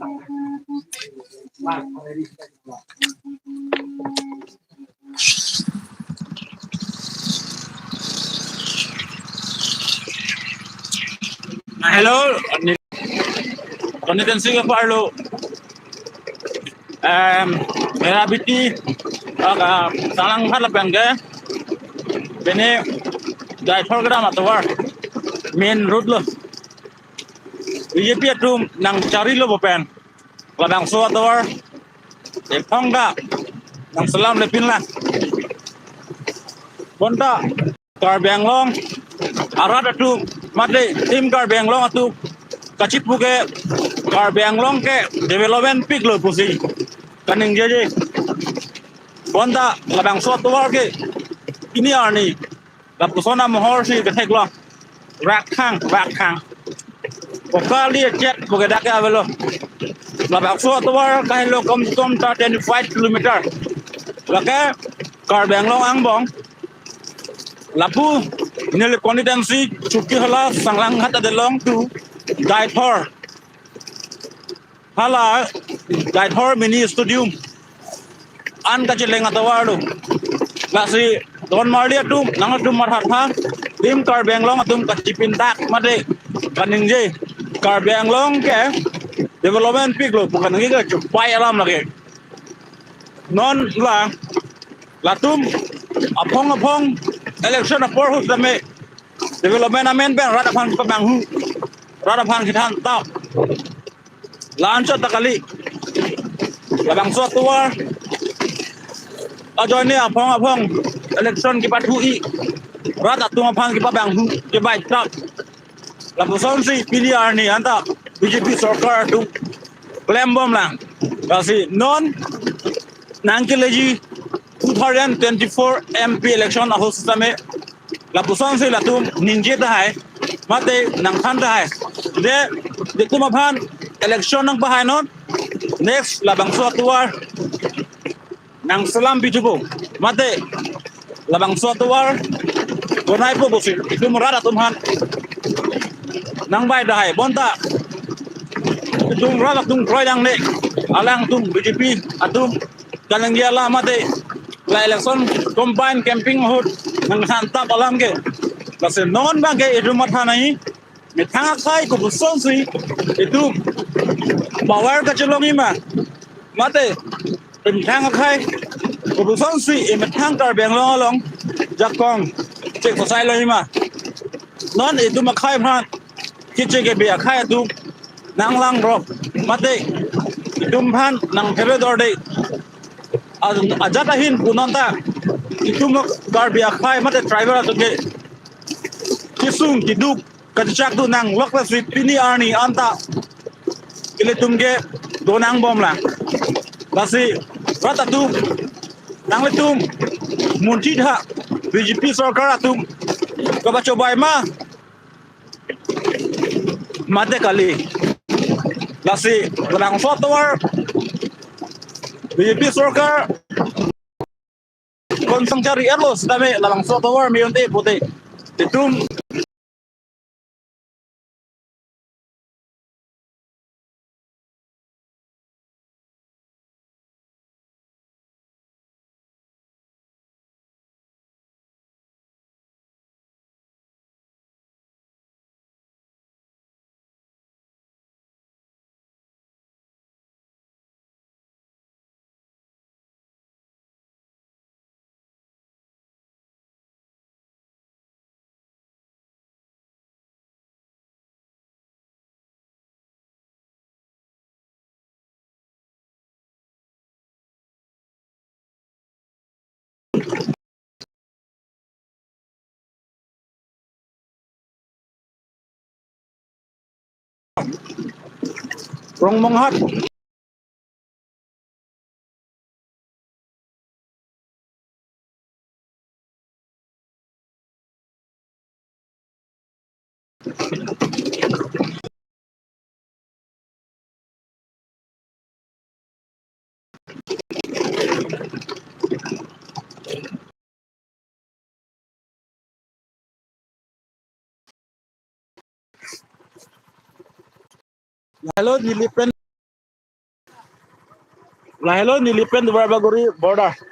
Hello, konnichiwa Parlo. Merah biti, salang halapang ke, bene dai program atau war main road lo. BJP itu nang cari lo bukan, ladang so atau war, pongda nang selam lepin lah. Bonda kar Banglong, arat itu made tim kar Banglong atau kacip buke kar Banglong ke development peak lo pusi. Kaning je bonda ladang so atau war ke ini arni. Lapusona mohor si ketek lo, rak kang. Pokali jet bukan dak avelo. Labak so atwar kain lo kom ta 25 kilometer. Lake kar Banglong angbong. Lapu nile constituency chuki hala sanglang hata delong tu Daithor. Hala Daithor mini stadium. An kacileng atwar lo. Lasi Don Maria tu nang tu marhatha tim kar Banglong atum kacipintak made kaningje kar Banglong ke development peak lo bukan lagi ke cupai alam lagi non latum apong election apor hus dame development amen ben radapan pemanghu radapan kita tau lancar takali labang so tua ajo ni apong election kipat hui rada tu apang kipat banghu kipat tau lapuson si pilihan ni anta BJP Sarkar tu klaim bom lang kasi non nangkileji 2024 MP election aho sisteme lapuson si latum ninje hai mate nang khan hai de tumapan election nang bahay non next labang so tuwar nang salam bijubo mate labang so tuwar gonai po bosi itu murada tumhan nang bay dahai bonta tung ralak tung troy yang ne alang tung BJP atum kalang yala mate la election combine camping hut nang santa alam ke kasi non bang ke itu matha nahi mithanga khai ko buson si itu power ka chalongi ma mate mithanga khai ko buson si mithang kar Banglong along jakong cek sosai lo ma non itu makai phan kiche ke bia khai tu nang lang rock mate itum phan nang thebe dorde ajata hin punanta itum gar bia khai mate driver atuke kisung kiduk kachak tu nang lokla si pini arni anta ile tumge donang bom la basi rata tu nang letum munti tha BJP Sarkar atum kabachobai ma mate kali lasi lang software BJP Sarkar konsang cari erlos dame lang software miyonte puti itum rong monghat hello dilipen Lahelo nilipen di Barbaguri border.